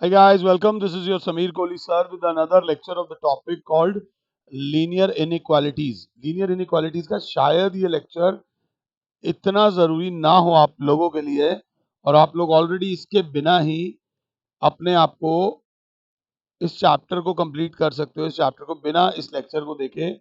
Hi guys, welcome. This is your Sameer Kohli sir with another lecture of the topic called linear inequalities. Linear inequalities का शायद ये lecture इतना ज़रूरी ना हो आप लोगों के लिए और आप लोग ऑलरेडी इसके बिना ही अपने आप को इस चैप्टर को कंप्लीट कर सकते हो, इस चैप्टर को बिना इस लेक्चर को देखे।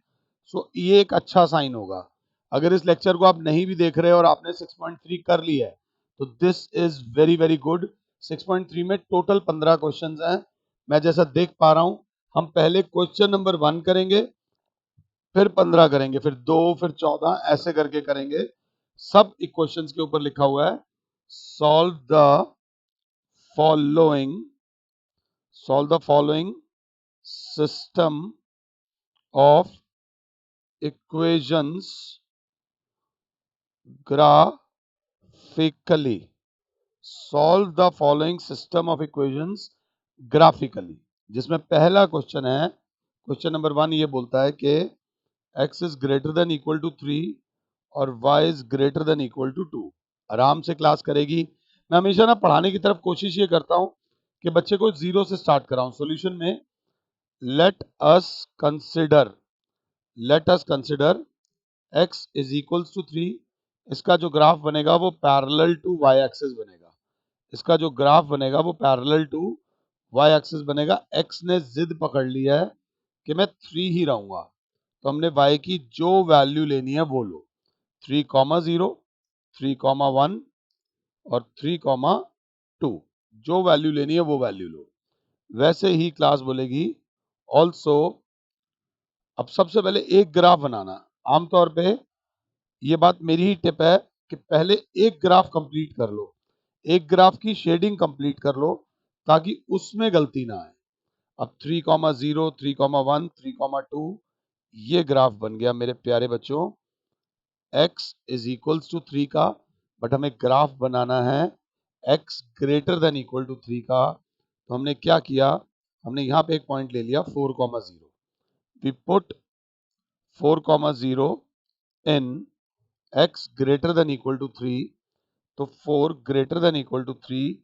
सो ये एक अच्छा साइन होगा। अगर इस लेक्चर को आप नहीं भी देख रहे और आपने 6.3 कर लिया है तो this is very very good. 6.3 में टोटल 15 क्वेश्चंस हैं। मैं जैसा देख पा रहा हूं, हम पहले क्वेश्चन नंबर 1 करेंगे, फिर 15 करेंगे, फिर 2, फिर 14, ऐसे करके करेंगे। सब इक्वेशंस के ऊपर लिखा हुआ है solve the following solve the following system of equations graphically. Solve the following system of equations graphically. जिसमें पहला क्वेश्चन है, क्वेश्चन नंबर 1 ये बोलता है कि x is greater than equal to 3 और y is greater than equal to 2। आराम से क्लास करेगी। मैं हमेशा ना पढ़ाने की तरफ कोशिश ये करता हूं कि बच्चे को जीरो से स्टार्ट कराऊं। सॉल्यूशन में let us consider x is equals to 3। इसका जो ग्राफ बनेगा वो पैरेलल टू y एक्सिस बनेगा। इसका जो ग्राफ बनेगा वो पैरेलल टू y एक्सिस बनेगा। x ने जिद पकड़ लिया है कि मैं 3 ही रहूंगा, तो हमने y की जो वैल्यू लेनी है वो लो। 3,0, 3,1 और 3,2, जो वैल्यू लेनी है वो वैल्यू लो। वैसे ही क्लास बोलेगी ऑल्सो। अब सबसे पहले एक ग्राफ बनाना। आमतौर पे ये बात मेरी ही टिप है कि पहले एक ग्राफ कंप्लीट कर लो, एक ग्राफ की शेडिंग कंप्लीट कर लो ताकि उसमें गलती ना आए। अब 3,0, 3,1, 3,2 ये ग्राफ बन गया मेरे प्यारे बच्चों x इज इक्वल्स टू 3 का, बट हमें ग्राफ बनाना है x greater than equal to 3 का। तो हमने क्या किया, हमने यहाँ पे एक पॉइंट ले लिया 4,0। We put 4,0 in x greater than equal to 3। तो 4 ग्रेटर देन इक्वल टू 3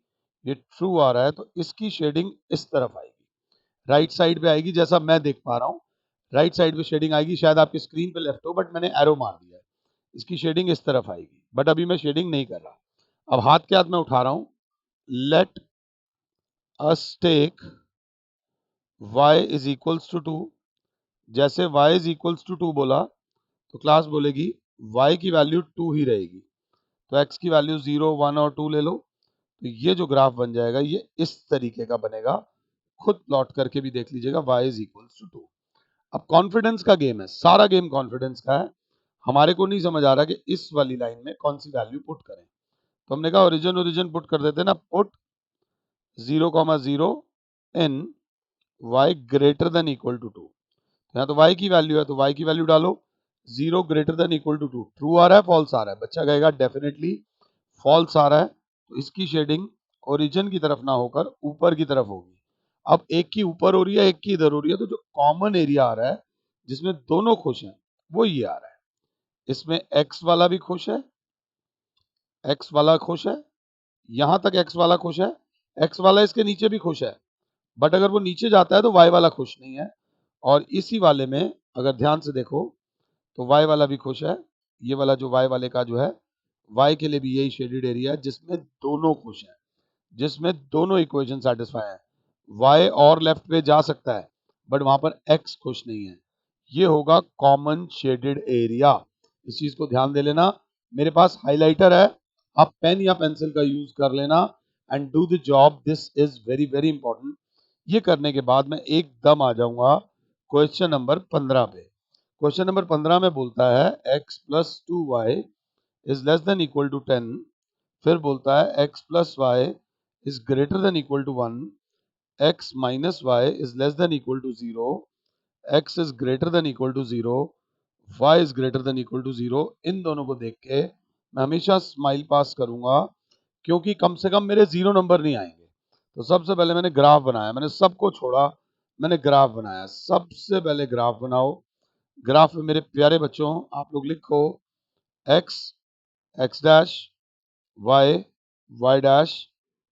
ये ट्रू आ रहा है, तो इसकी शेडिंग इस तरफ आएगी, राइट साइड पे आएगी। जैसा मैं देख पा रहा हूँ राइट साइड पे शेडिंग आएगी। शायद आपकी स्क्रीन पे लेफ्ट हो, बट मैंने एरो मार दिया है। इसकी शेडिंग इस तरफ आएगी, बट अभी मैं शेडिंग नहीं कर रहा। अब हाथ के हाथ में उठा रहा हूं। Let us take y is equals to 2। जैसे y इज इक्वल्स टू 2 बोला तो क्लास बोलेगी y की वैल्यू 2 ही रहेगी, तो x की वैल्यू 0, 1 और 2 ले लो। तो ये जो ग्राफ बन जाएगा ये इस तरीके का बनेगा। खुद प्लॉट करके भी देख लीजिएगा y इज इक्वल्स टू 2। अब कॉन्फिडेंस का गेम है, सारा गेम कॉन्फिडेंस का है। हमारे को नहीं समझ आ रहा कि इस वाली लाइन में कौन सी वैल्यू पुट करें, तो हमने कहा ओरिजिन ओरिजिन पुट कर देते हैं ना। Put 0,0 in y greater than equal to 2। यहाँ तो y की वैल्यू है तो y की वैल्यू डालो। 0 greater than equal to 2 true आ रहा है फॉल्स आ रहा है? बच्चा कहेगा डेफिनेटली फॉल्स आ रहा है, तो इसकी शेडिंग ओरिजिन की तरफ ना होकर ऊपर की तरफ होगी। अब एक की ऊपर हो रही है, एक की इधर हो रही है, तो जो कॉमन एरिया आ रहा है जिसमें दोनों खुश हैं वो ये आ रहा है। इसमें x वाला भी खुश है, x वाला खुश है, यहां तक x वाला खुश है, x वाला इसके नीचे भी खुश है, बट अगर वो नीचे जाता है तो y वाला खुश नहीं है। और इसी वाले में अगर ध्यान से देखो तो y वाला भी खुश है। ये वाला जो y वाले का जो है, y के लिए भी यही शेडेड एरिया है जिसमें दोनों खुश हैं, जिसमें दोनों इक्वेशन सेटिस्फाई है। y और लेफ्ट पे जा सकता है बट वहां पर x खुश नहीं है। ये होगा कॉमन शेडेड एरिया। इस चीज को ध्यान दे लेना। मेरे पास हाइलाइटर है, आप पेन या पेंसिल का यूज कर लेना and do the job. This is very very important. ये करने के बाद मैं एकदम आ जाऊंगा क्वेश्चन नंबर 15 पे। क्वेश्चन नंबर 15 में बोलता है x plus 2y is less than equal to 10। फिर बोलता है x plus y is greater than equal to 1, x minus y is less than equal to 0, x is greater than equal to 0, y is greater than equal to 0। इन दोनों को देख के मैं हमेशा स्माइल पास करूंगा, क्योंकि कम से कम मेरे 0 नंबर नहीं आएंगे। तो सबसे पहले मैंने ग्राफ बनाया, मैंने सबको छोड़ा, मैंने ग्राफ बनाया। सबसे पहले ग्राफ बनाओ। ग्राफ में मेरे प्यारे बच्चों आप लोग लिखो x, x dash, y, y dash,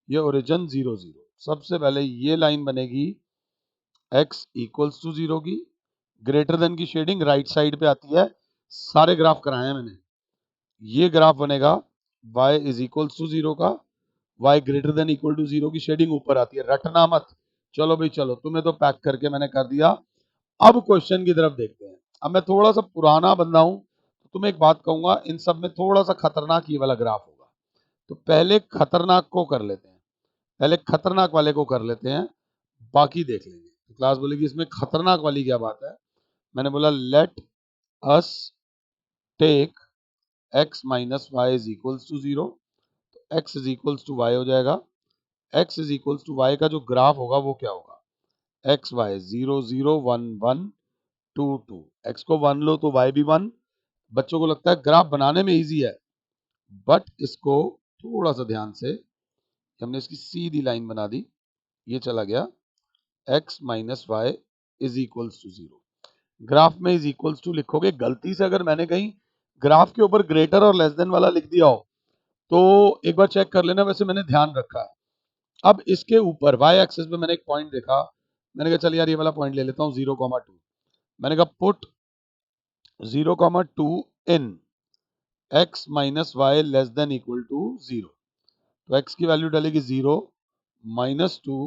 ये ओरिजिन 0, 0। सबसे पहले ये लाइन बनेगी x इक्वल्स टू 0 की, ग्रेटर देन की शेडिंग राइट साइड पे आती है, सारे ग्राफ कराए हैं मैंने। ये ग्राफ बनेगा y इज इक्वल्स टू 0 का, y greater than equal to 0 की शेडिंग ऊपर आती है, रटना मत। चलो भाई चलो, तुम्हें तो पैक करके मैंने कर दिया। अब क्वेश्चन की तरफ देखते हैं। अब मैं थोड़ा सा पुराना बंदा हूं, तो तुम्हें एक बात कहूंगा, इन सब में थोड़ा सा खतरनाक ये वाला ग्राफ होगा, तो पहले खतरनाक को कर लेते हैं, पहले खतरनाक वाले को कर लेते हैं, बाकी देख लेंगे। तो क्लास बोलेगी इसमें खतरनाक वाली क्या बात है। मैंने बोला let us take x minus y is equals to 0, तो x is equals to y हो जाएगा। x is equals to y का जो ग्राफ होगा वो क्या होगा, एक्स वाई 0 0 1 1 2 2, x को 1 लो तो y भी 1। बच्चों को लगता है ग्राफ बनाने में इजी है, बट इसको थोड़ा सा ध्यान से, हमने इसकी सीधी लाइन बना दी, ये चला गया x minus y is equals to 0। Graph में इज इक्वल्स टू लिखोगे, गलती से अगर मैंने कहीं ग्राफ के ऊपर ग्रेटर और लेस देन वाला लिख दिया हो तो एक बार चेक कर लेना, वैसे मैंने ध्यान रखा है। अब इसके ऊपर y एक्सिस पे मैंने एक पॉइंट देखा, मैंने कहा चल यार ये वाला पॉइंट ले लेता हूँ 0,2। मैंने कहा put 0,2 in x minus y less than equal to 0, तो x की वैल्यू डालेगी 0, minus 2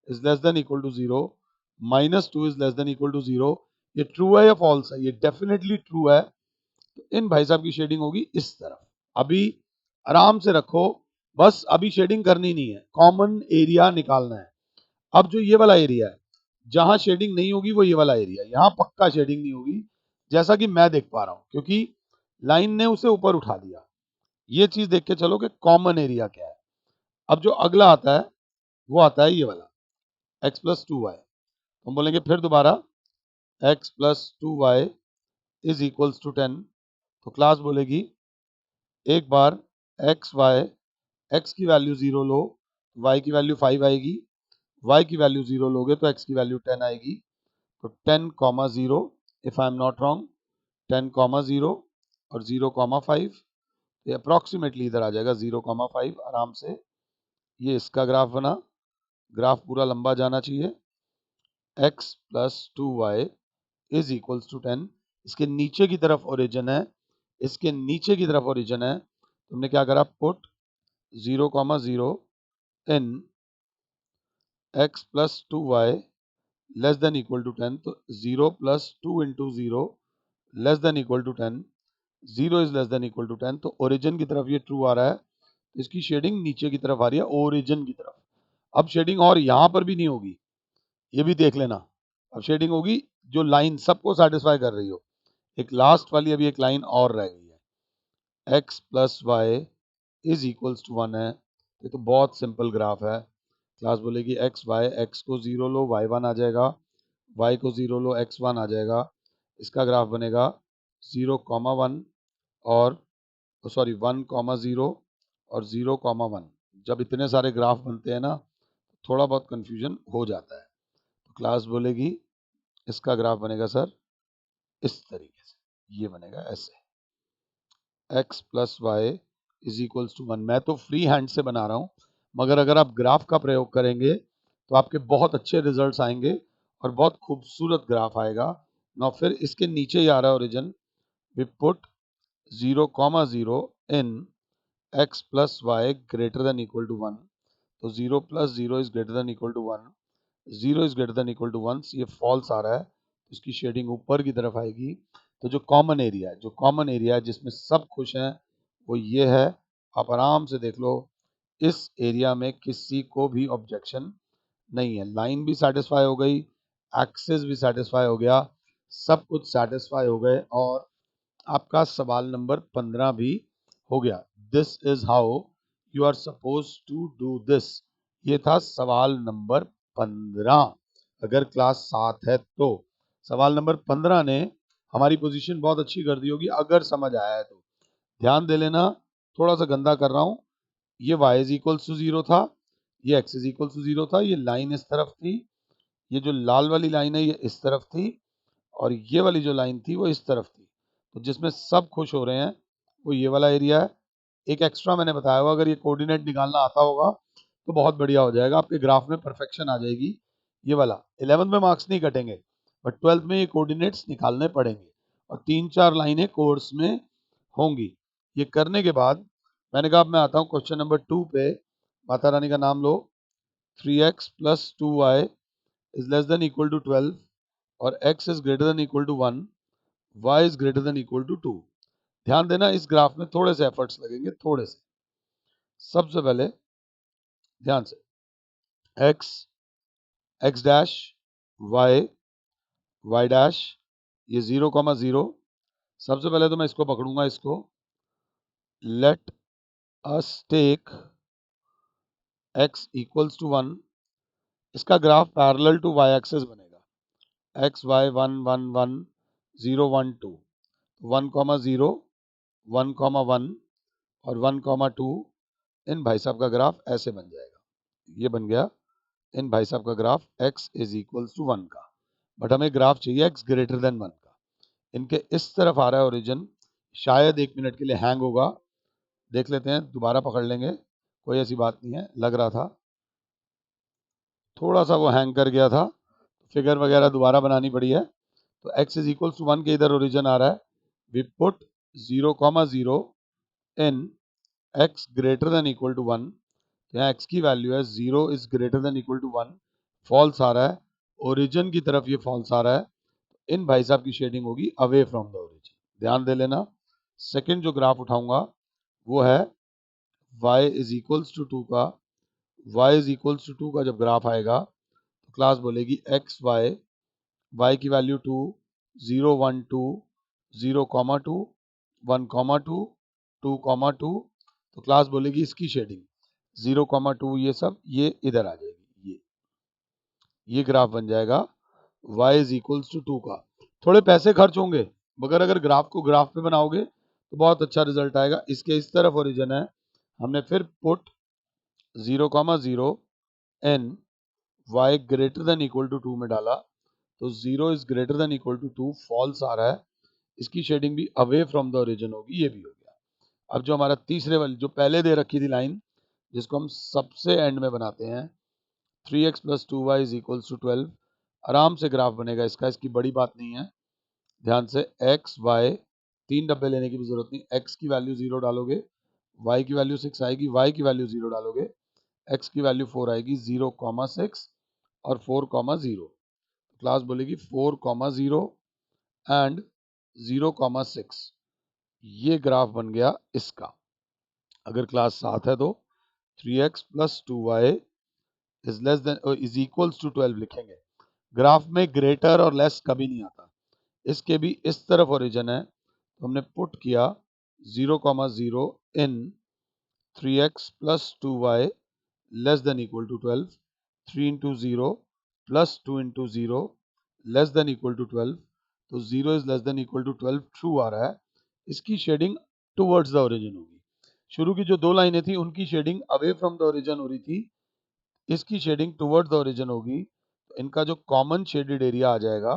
is less than equal to 0, minus 2 is less than equal to 0। ये ट्रू है या फॉल्स है, ये डेफिनेटली ट्रू है। तो इन भाई साहब की शेडिंग होगी इस तरफ। अभी आराम से रखो, बस अभी शेडिंग करनी नहीं है, कॉमन एरिया निकालना है। अब जो ये वाला एरिया है, जहां शेडिंग नहीं होगी वो ये वाला एरिया, यहाँ पक्का शेडिंग नहीं होगी, जैसा कि मैं देख पा रहा हूं, क्योंकि लाइन ने उसे ऊपर उठा दिया। ये चीज देख के चलो कि कॉमन एरिया क्या है। अब जो अगला आता है वो आता है ये वाला x प्लस 2y, हम बोलेंगे फिर दोबारा x plus 2y is equals to 10, तो क्लास बोलेगी एक बार एक्स वाई, एक्स की वैल्यू 0 लो, y की वैल्यू 5 आएगी, y की वैल्यू 0 लोगे तो x की वैल्यू 10 आएगी, तो 10 comma 0, if I am not wrong 10 comma 0 और 0 कॉमा 5, ये अप्रॉक्सीमेटली इधर आ जाएगा 0 कॉमा 5 आराम से। ये इसका ग्राफ बना, ग्राफ पूरा लंबा जाना चाहिए, x plus 2y is equals to 10। इसके नीचे की तरफ ओरिजिन है, इसके नीचे की तरफ ओरिजिन है, तुमने क्या करा, put 0,0 in x plus 2y less than equal to 10, तो 0 plus 2 into 0 less than equal to 10, 0 is less than equal to 10, तो ओरिजिन की तरफ ये ट्रू आ रहा है, इसकी शेडिंग नीचे की तरफ आ रही है ओरिजिन की तरफ। अब शेडिंग और यहां पर भी नहीं होगी, ये भी देख लेना। अब शेडिंग होगी जो लाइन सबको सेटिस्फाई कर रही हो, एक लास्ट वाली अभी एक लाइन और रह गई है, x plus y is equals to 1 है। ये तो बहुत सिंपल ग्राफ है, क्लास बोलेगी एक्स वाई, एक्स को 0 लो y 1 आ जाएगा, y को 0 लो x 1 आ जाएगा। इसका ग्राफ बनेगा 0,1 और सॉरी 1,0 और 0,1। जब इतने सारे ग्राफ बनते हैं ना, थोड़ा बहुत कंफ्यूजन हो जाता है। तो क्लास बोलेगी इसका ग्राफ बनेगा सर इस तरीके से, ये बनेगा ऐसे, x plus y is equals to 1। मैं तो फ्री हैंड से बना रहा हूँ, मगर अगर आप ग्राफ का प्रयोग करेंगे तो आपके बहुत अच्छे रिजल्ट्स आएंगे और बहुत खूबसूरत ग्राफ आएगा ना। फिर इसके नीचे ही आ रहा है origin, we put 0,0 in x plus y greater than equal to 1, तो 0 plus 0 is greater than equal to 1, 0 is greater than equal to 1, ये फॉल्स आ रहा है, इसकी शेडिंग ऊपर की तरफ आएगी। तो जो कॉमन एरिया है, जो कॉमन एरिया है जिसमें सब खुश हैं वो ये है। आप आराम से देख लो, इस एरिया में किसी को भी ऑब्जेक्शन नहीं है, लाइन भी सेटिस्फाई हो गई, एक्सिस भी सेटिस्फाई हो गया, सब कुछ सेटिस्फाई हो गए और आपका सवाल नंबर 15 भी हो गया। This is how you are suppose to do this. ये था सवाल नंबर 15, अगर क्लास 7 है तो। सवाल नंबर 15 ने हमारी पोजीशन बहुत अच्छी कर दी होगी अगर समझ आया है तो। ध्यान दे लेना, थोड़ा सा गंदा कर रहा हूं, ये y इज इक्वल्स टू 0 था, ये x इज इक्वल्स टू 0 था, ये लाइन इस तरफ थी, ये जो लाल वाली लाइन है ये इस तरफ थी, और ये वाली जो लाइन थी वो इस तरफ थी। तो जिसमें सब खुश हो रहे हैं वो ये वाला एरिया है। एक एक्स्ट्रा मैंने बताया हुआ, अगर ये कोऑर्डिनेट निकालना आता होगा तो बहुत बढ़िया हो जाएगा, आपके ग्राफ में परफेक्शन आ जाएगी। ये वाला 11th में मार्क्स नहीं कटेंगे, बट 12th में ये कोऑर्डिनेट्स निकालने पड़ेंगे और 3-4 लाइनें कोर्स में होंगी। ये करने के बाद मैंने कहा अब मैं आता हूँ क्वेश्चन नंबर 2 पे। माता रानी का नाम लो। 3x plus 2y is less than equal to 12 और x is greater than equal to 1, y is greater than equal to 2। ध्यान देना, इस ग्राफ में थोड़े से एफर्ट्स लगेंगे, थोड़े से। सबसे पहले ध्यान से, x x dash y y dash, ये 0,0। सबसे पहले तो मैं इसको पकड़ूंगा, इसको let us take x equals to 1। इसका graph parallel to y axis बनेगा। x y 1 1 1 0 1 2, 1,0 1,1 और 1,2। इन भाई साहब का ग्राफ ऐसे बन जाएगा। ये बन गया इन भाई साहब का graph x is equals to 1 का। बट हमें ग्राफ चाहिए x ग्रेटर देन 1 का। इनके इस तरफ आ रहा है ओरिजिन, शायद 1 मिनट के लिए हैंग होगा, देख लेते हैं, दोबारा पकड़ लेंगे, कोई ऐसी बात नहीं है। लग रहा था थोड़ा सा वो हैंग कर गया था, फिगर वगैरह दोबारा बनानी पड़ी है। तो x इज इक्वल्स टू 1 के इधर ओरिजिन आ रहा है। We put 0,0 in x greater than equal to 1। यहाँ x की वैल्यू है 0 is greater than equal to 1, false आ रहा है, ओरिजिन की तरफ ये फॉल्स आ रहा है। इन भाई साहब की शेडिंग होगी अवे फ्रॉम द ओरिजिन। ध्यान दे लेना। सेकंड जो ग्राफ उठाऊंगा वो है y इज इक्वल्स टू 2 का। y इज इक्वल्स टू 2 का जब ग्राफ आएगा तो क्लास बोलेगी x y की वैल्यू 2 0 1 2 0,2 1,2 2,2। तो क्लास बोलेगी इसकी शेडिंग 0,2, ये सब ये इधर आ जाएगी। ये ग्राफ बन जाएगा y इज इक्वल्स टू 2 का। थोड़े पैसे खर्च होंगे, मगर अगर ग्राफ को ग्राफ पे बनाओगे तो बहुत अच्छा रिजल्ट आएगा। इसके इस तरफ ओरिजिन है, हमने फिर put 0,0 n y greater than equal to 2 में डाला, तो 0 is greater than equal to 2, false आ रहा है, इसकी शेडिंग भी अवे फ्रॉम द ओरिजिन होगी। ये भी हो गया। अब जो हमारा तीसरे वाली जो पहले दे रखी थी लाइन, जिसको हम सबसे एंड में बनाते हैं, 3x plus 2y is equals to 12। आराम से ग्राफ बनेगा इसका, इसकी बड़ी बात नहीं है। ध्यान से, x y 3 डब्बे लेने की भी जरूरत नहीं, x की वैल्यू 0 डालोगे, y की वैल्यू 6 आएगी, y की वैल्यू 0 डालोगे, x की वैल्यू 4 आएगी, 0,6 और 4,0। क्लास बोलेगी 4,0 एंड 0,6। ये ग्राफ बन गया इसका। अगर क्लास 7 है तो 3x plus 2y is less than is equals to 12 लिखेंगे। ग्राफ में ग्रेटर और लेस कभी नहीं आता। इसके भी इस तरफ ओरिजिन है, तो हमने पुट किया 0,0 in 3x plus 2y less than equal to 12, 3 into 0 plus 2 into 0 less than equal to 12। तो 0 is less than equal to 12 true आ रहा है। इसकी शेडिंग टुवर्ड्स द ओरिजिन होगी। शुरू की जो दो लाइनें थी उनकी shading away from the origin हो रही थी, इसकी शेडिंग टुवर्ड्स द ओरिजिन होगी। तो इनका जो कॉमन शेडेड एरिया आ जाएगा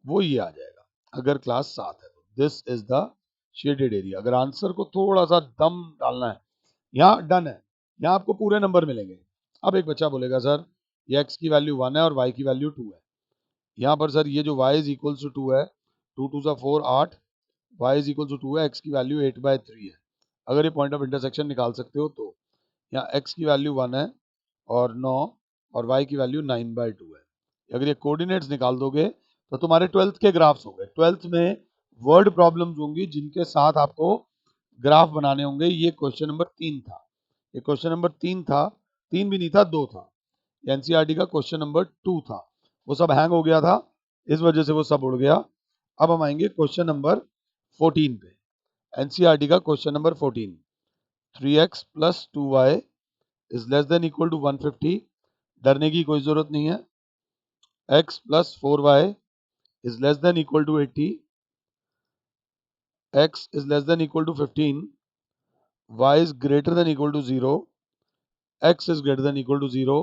वो ये आ जाएगा, अगर क्लास 7 है तो। This is the shaded area. अगर आंसर को थोड़ा सा दम डालना है, यहाँ डन है, यहाँ आपको पूरे नंबर मिलेंगे। अब एक बच्चा बोलेगा सर ये x की वैल्यू 1 है और y की वैल्यू 2 है। यहाँ पर सर ये जो y इज इक्वल्स टू 2 है, 2 2 4 8, y इज इक्वल टू 2 है, x की वैल्यू 8/3 है। अगर ये पॉइंट ऑफ इंटरसेक्शन निकाल सकते हो तो यहाँ x की वैल्यू 1 है और 9 और y की वैल्यू 9/2 है। अगर ये कोऑर्डिनेट्स निकाल दोगे तो तुम्हारे 12th के ग्राफ्स होंगे। 12th में वर्ड प्रॉब्लम्स होंगी जिनके साथ आपको ग्राफ बनाने होंगे। ये क्वेश्चन नंबर 3 था, ये क्वेश्चन नंबर 3 था, 3 भी नहीं था 2 था। एनसीईआरटी का क्वेश्चन नंबर 2 था, वो सब हैंग हो गया था, इस वजह से वो सब उड़ गया। अब हम आएंगे क्वेश्चन नंबर 14 पे। एनसीईआरटी का question number 14, 3x plus 2y is less than equal to 150। डरने की कोई जरूरत नहीं है। x plus 4y is less than equal to 80, x is less than equal to 15, y is greater than equal to 0, x is greater than equal to 0।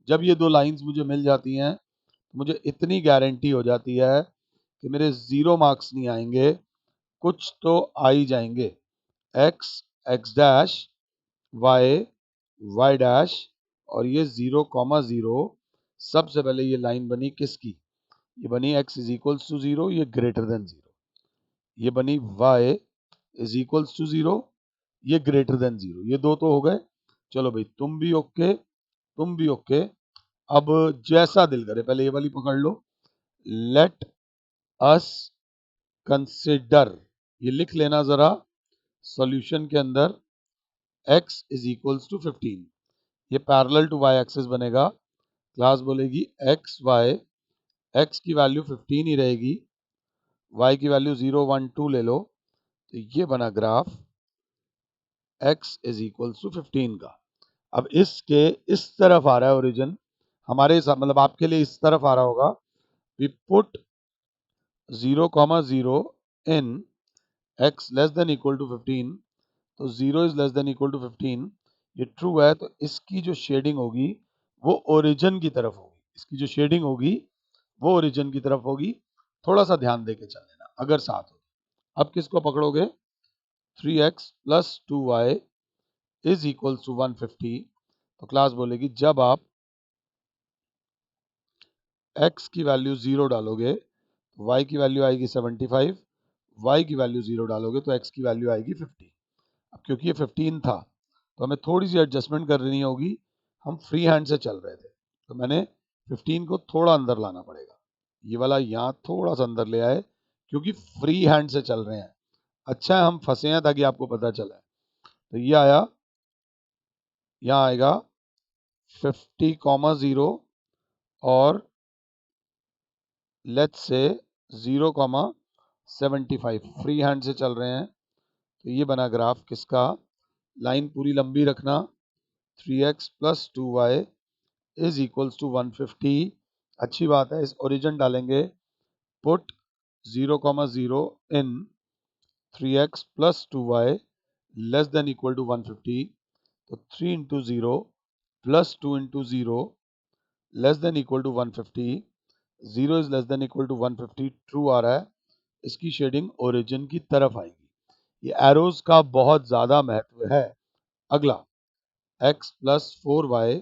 जब ये दो lines मुझे मिल जाती हैं तो मुझे इतनी गारंटी हो जाती है कि मेरे 0 मार्क्स नहीं आएंगे, कुछ तो आ ही जाएंगे। x x dash y y dash और ये 0,0 सबसे पहले ये लाइन बनी किसकी, ये बनी x इज इक्वल्स टू 0, ये ग्रेटर देन 0, ये बनी y इज इक्वल्स टू 0, ये ग्रेटर देन 0, ये दो तो हो गए। चलो भाई तुम भी ओके, तुम भी ओके। अब जैसा दिल करे पहले ये वाली पकड़ लो, लेट अस कंसिडर, ये लिख लेना जरा सॉल्यूशन के अंदर, x इज इक्वल्स टू 15, ये पैरेलल टू y एक्सिस बनेगा। क्लास बोलेगी x y, x की वैल्यू 15 ही रहेगी, y की वैल्यू 0 1 2 ले लो, तो ये बना graph x is equals to 15 का। अब इसके इस तरफ आ रहा है ओरिजिन, हमारे मतलब आपके लिए इस तरफ आ रहा होगा। We put 0,0 in x less than equal to 15, तो 0 is less than equal to 15, ये ट्रू है, तो इसकी जो शेडिंग होगी वो ओरिजिन की तरफ होगी, इसकी जो शेडिंग होगी वो ओरिजिन की तरफ होगी। थोड़ा सा ध्यान देके चल लेना अगर साथ हो। अब किसको पकड़ोगे, 3x plus 2y is equal to 150, तो क्लास बोलेगी जब आप x की वैल्यू 0 डालोगे तो y की वैल्यू आएगी 75, y की वैल्यू 0 डालोगे तो x की वैल्यू आएगी 50। अब क्योंकि ये 15 था तो हमें थोड़ी सी एडजस्टमेंट करनी होगी, हम फ्री हैंड से चल रहे थे तो मैंने 15 को थोड़ा अंदर लाना पड़ेगा, ये वाला यहाँ थोड़ा सा अंदर ले आए क्योंकि फ्री हैंड से चल रहे हैं। अच्छा है हम फंसे हैं ताकि आपको पता चला है। तो ये आया, यहाँ आएगा 50,0 और लेट्स से 0,75, फ्री हैंड से चल रहे हैं। तो ये बना ग्राफ किसका, लाइन पूरी लंबी रखना, 3x plus 2y is equals to 150। अच्छी बात है, इस ओरिजिन डालेंगे, put 0,0 in 3x plus 2y less than equal to 150, तो 3 into 0 plus 2 into 0 less than equal to 150, 0 is less than equal to 150 true आ रहा है, इसकी शेडिंग ओरिजिन की तरफ आएगी। ये एरोज का बहुत ज्यादा महत्व है। अगला x plus 4y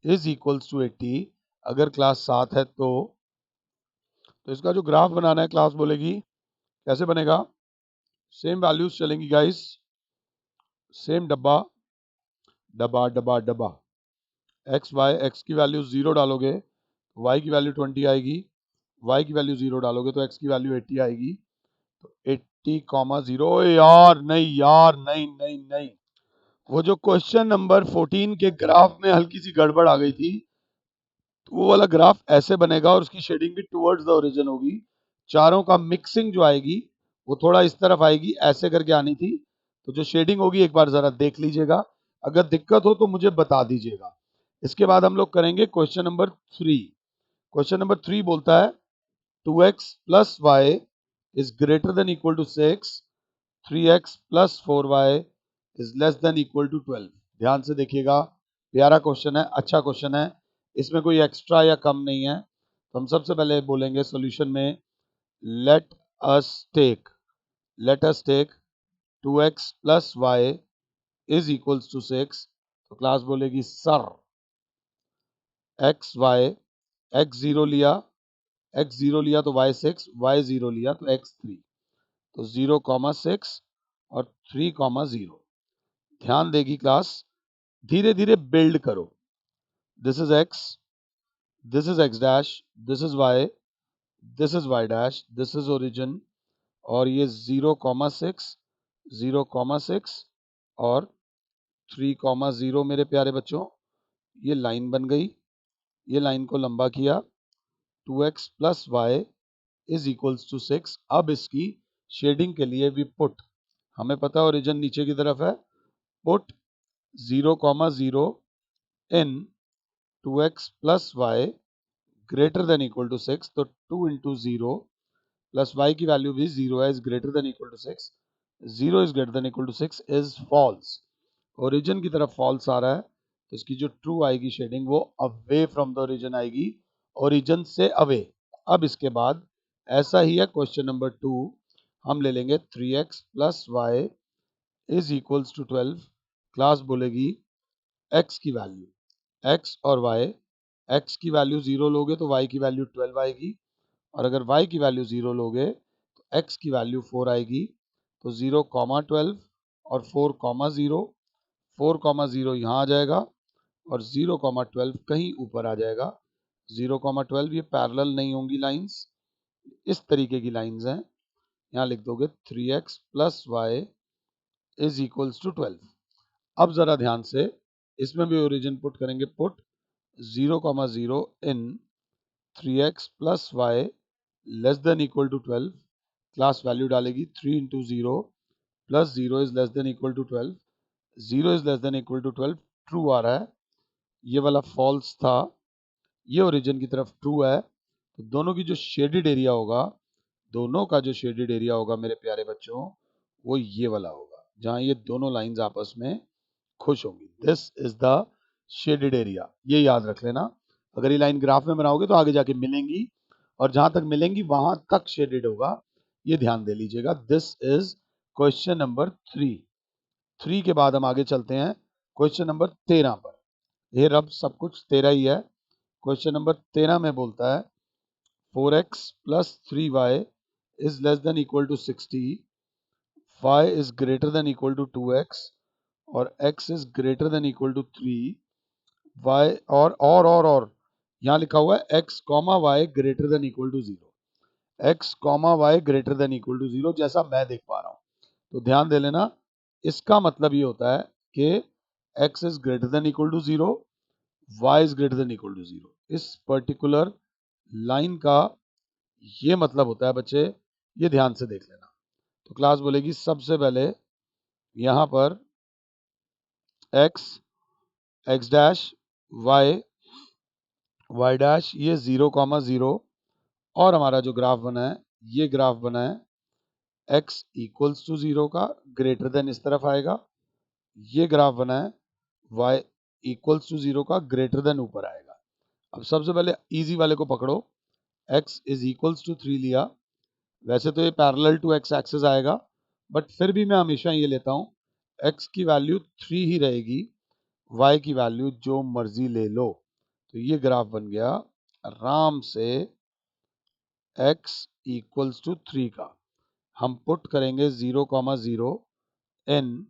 is equals to 80, अगर क्लास 7 है तो इसका जो ग्राफ बनाना है क्लास बोलेगी कैसे बनेगा, सेम वैल्यूज चलेंगी गाइस, सेम डब्बा डब्बा डब्बा डब्बा, x की वैल्यू 0 डालोगे y की वैल्यू 20 आएगी, y की वैल्यू 0 डालोगे तो x की वैल्यू 80 आएगी, तो 80,0। यार नहीं, यार नहीं नहीं नहीं, वो जो क्वेश्चन नंबर 14 के ग्राफ में हल्की सी गड़बड़ आ गई थी, तो वो वाला ग्राफ ऐसे बनेगा और उसकी शेडिंग भी टुवर्ड्स द ओरिजिन होगी। चारों का मिक्सिंग जो आएगी वो थोड़ा इस तरफ आएगी, ऐसे करके आनी थी। तो जो शेडिंग होगी एक बार जरा देख लीजिएगा, अगर दिक्कत हो तो मुझे बता दीजिएगा। इसके बाद हम लोग करेंगे क्वेश्चन नंबर 3। क्वेश्चन नंबर 3 बोलता है 2x plus y is greater than equal to 6, 3x plus 4y is less than equal to 12। ध्यान से देखिएगा, प्यारा क्वेश्चन है, अच्छा क्वेश्चन है, इसमें कोई एक्स्ट्रा या कम नहीं है। तो हम सबसे पहले बोलेंगे सॉल्यूशन में, let us take let us take 2x plus y is equals to 6, तो क्लास बोलेगी सर x0 लिया, x0 लिया तो y6, y0 लिया तो x3, तो 0,6 और 3,0। ध्यान देगी क्लास, धीरे धीरे बिल्ड करो, this is x, this is x dash, this is y, this is y dash, this is origin, और ये 0,6 0,6 और 3,0 मेरे प्यारे बच्चों, ये लाइन बन गई, ये लाइन को लंबा किया, 2x plus y is equals to 6। अब इसकी शेडिंग के लिए भी पुट, हमें पता है ओरिजिन नीचे की तरफ है, put 0,0 in 2x plus y greater than equal to 6, तो 2 इंटू 0 प्लस y की वैल्यू भी 0 है, is greater than equal to 6, 0 is greater than equal to 6 is false, origin की तरफ फॉल्स आ रहा है, तो इसकी जो ट्रू आएगी शेडिंग वो अवे फ्रॉम द ओरिजिन आएगी, ओरिजिन से अवे। अब इसके बाद ऐसा ही है क्वेश्चन नंबर 2, हम ले लेंगे 3x plus y is equals to 12, class बोलेगी x की वैल्यू x और y, x की वैल्यू 0 लोगे तो y की वैल्यू 12 आएगी, और अगर y की वैल्यू 0 लोगे तो x की वैल्यू 4 आएगी। तो 0,12 और 4,0, 4,0 यहाँ आ जाएगा और 0,12 कहीं ऊपर आ जाएगा। 0,12 ये पैरेलल नहीं होंगी लाइंस, इस तरीके की लाइंस हैं। यहाँ लिख दोगे 3x plus y is equals to 12। अब जरा ध्यान से इसमें भी ओरिजिन पुट करेंगे। Put 0,0 in 3x plus y less than equal to 12। Class value डालेगी 3 into 0 plus 0 is less than equal to 12। 0 is less than equal to 12 true आ रहा है, ये वाला फॉल्स था, ये ओरिजिन की तरफ ट्रू है। तो दोनों की जो शेडेड एरिया होगा, दोनों का जो शेडेड एरिया होगा मेरे प्यारे बच्चों, वो ये वाला होगा जहां ये दोनों लाइंस आपस में खुश होंगी। This is the shaded area, ये याद रख लेना। अगर ये लाइन ग्राफ में बनाओगे तो आगे जाके मिलेंगी, और जहां तक मिलेंगी वहां तक शेडेड होगा, ये ध्यान दे लीजिएगा। This is question number 3। 3 के बाद हम आगे चलते हैं क्वेश्चन नंबर 13 पर। ये रब सब कुछ 13 ही है। क्वेश्चन नंबर 13 में बोलता है 4x plus 3y is less than equal to 60, y is greater than equal to 2x और x is greater than equal to 3, y और यहाँ लिखा हुआ है x comma y greater than equal to 0। x comma y greater than equal to 0 जैसा मैं देख पा रहा हूँ। तो ध्यान दे लेना, इसका मतलब ये होता है कि x is greater than equal to 0, y is greater than equal to 0। इस पर्टिकुलर लाइन का ये मतलब होता है बच्चे, ये ध्यान से देख लेना। तो क्लास बोलेगी सबसे पहले यहां पर x, x dash, y, y dash, ये 0,0 और हमारा जो ग्राफ बना है, ये ग्राफ बना है x इक्वल्स टू 0 का, ग्रेटर देन इस तरफ आएगा। ये ग्राफ बना है y इक्वल्स टू 0 का, ग्रेटर देन ऊपर आएगा। अब सबसे पहले इजी वाले को पकड़ो, x इज इक्वल्स टू 3 लिया। वैसे तो ये पैरेलल टू x एक्सिस आएगा, बट फिर भी मैं हमेशा ये लेता हूँ x की वैल्यू 3 ही रहेगी, y की वैल्यू जो मर्जी ले लो। तो ये ग्राफ बन गया आराम से x इक्वल्स टू 3 का। हम पुट करेंगे 0,0 in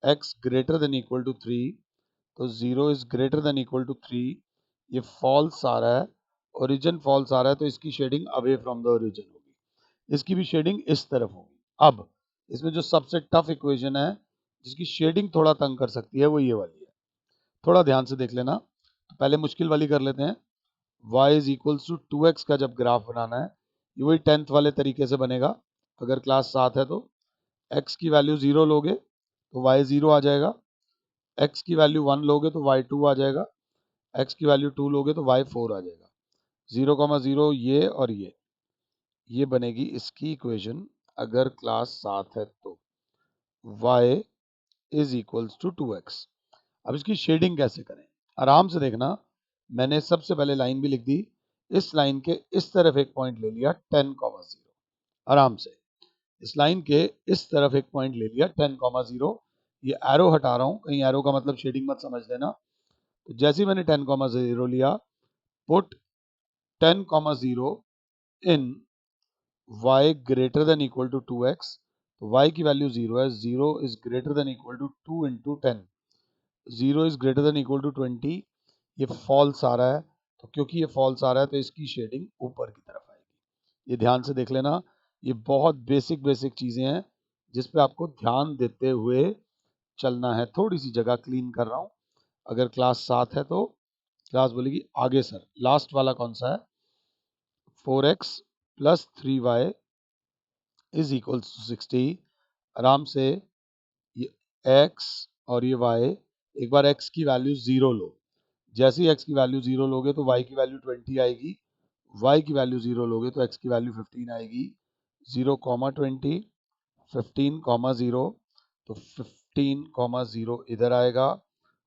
x greater than equal to 3। तो 0 is greater than equal to 3, ये फॉल्स आ रहा है, ओरिजिन फॉल्स आ रहा है, तो इसकी shading away from the origin होगी, इसकी भी शेडिंग इस तरफ होगी। अब इसमें जो सबसे टफ इक्वेशन है, जिसकी शेडिंग थोड़ा तंग कर सकती है, वो ये वाली है। थोड़ा ध्यान से देख लेना। तो पहले मुश्किल वाली कर लेते हैं। y is equals to 2x का जब ग्राफ बनाना है, ये वही 10th वाले तरीके से बनेगा। अगर क्लास 7 है तो x की वैल्यू 0 लोगे तो y 0 आ जाएगा, x की वैल्यू 1 लोगे तो y 2 आ जाएगा, x की वैल्यू 2 लोगे तो y 4 आ जाएगा। 0,0 ये और ये बनेगी इसकी इक्वेशन अगर क्लास 7 है तो। y is equals to 2x। अब इसकी शेडिंग कैसे करें, आराम से देखना। मैंने सबसे पहले लाइन भी लिख दी, इस लाइन के इस तरफ एक पॉइंट ले लिया 10,0। आराम से इस लाइन के इस तरफ एक पॉइंट ले लिया 10,0। ये एरो हटा रहा हूं, कहीं एरो का मतलब शेडिंग मत समझ लेना। तो जैसे ही मैंने 10,0 लिया, put 10,0 in y greater than equal to 2x। तो y की वैल्यू 0 है, 0 is greater than equal to 2 into 10। 0 is greater than equal to 20। ये फॉल्स आ रहा है, तो क्योंकि ये फॉल्स आ रहा है तो इसकी शेडिंग ऊपर की तरफ आएगी। ये ध्यान से देख लेना, ये बहुत बेसिक बेसिक चीजें हैं जिस पे आपको ध्यान देते हुए चलना है। थोड़ी सी जगह क्लीन कर रहा हूं। अगर क्लास 7 है तो क्लास बोलेगी आगे सर, लास्ट वाला कौन सा है, 4x plus 3y is equal to 60। आराम से ये x और ये y, एक बार x की वैल्यू 0 लो। जैसे ही x की वैल्यू 0 लोगे तो y की वैल्यू 20 आएगी, y की वैल्यू 0 लोगे तो x की वैल्यू 15 आएगी। 0,20, 15,0, तो 15,0 इधर आएगा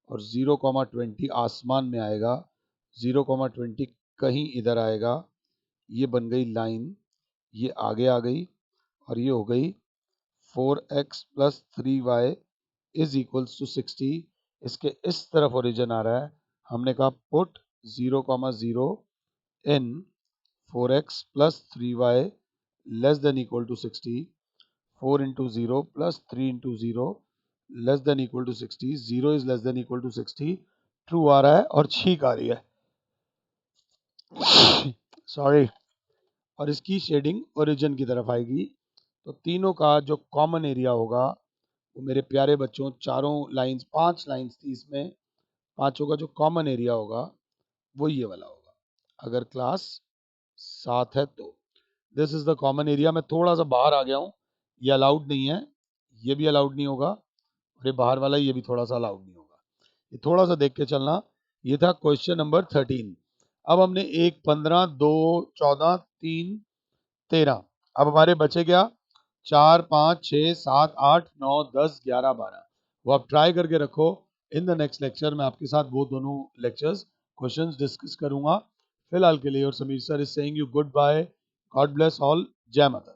और 0,20 आसमान में आएगा, 0,20 कहीं इधर आएगा। ये बन गई लाइन, ये आगे आ गई और ये हो गई 4x plus 3y is equals to 60। इसके इस तरफ ओरिजिन आ रहा है, हमने कहा put 0,0 in 4x plus 3y less than equal to 60, 4 into 0 plus 3 into 0 less than equal to 60, 0 is less than equal to 60, true आ रहा है और छींक आ रही है, सॉरी, और इसकी शेडिंग ओरिजिन की तरफ आएगी। तो तीनों का जो कॉमन एरिया होगा वो मेरे प्यारे बच्चों, चारों लाइंस, 5 लाइंस थी इसमें, पांचों का जो कॉमन एरिया होगा वो ये वाला होगा, अगर क्लास 7 है तो। This is the common area. मैं थोड़ा सा बाहर आ गया हूँ, ये अलाउड नहीं है, ये भी अलाउड नहीं होगा, और ये बाहर वाला ये भी थोड़ा सा अलाउड नहीं होगा, ये थोड़ा सा देख के चलना। ये था क्वेश्चन नंबर 13। अब हमने 1, 15, 2, 14, 3, 13, अब हमारे बचे क्या, 4, 5, 6, 7, 8, 9, 10, 11, 12। वो आप ट्राई करके रखो। इन द नेक्स्ट लेक्चर मैं आपके साथ वो दोनों लेक्चर्स क्वेश्चंस डिस्कस करूंगा। फिलहाल के लिए और Sameer sir is saying you goodbye, God bless all, जय माता।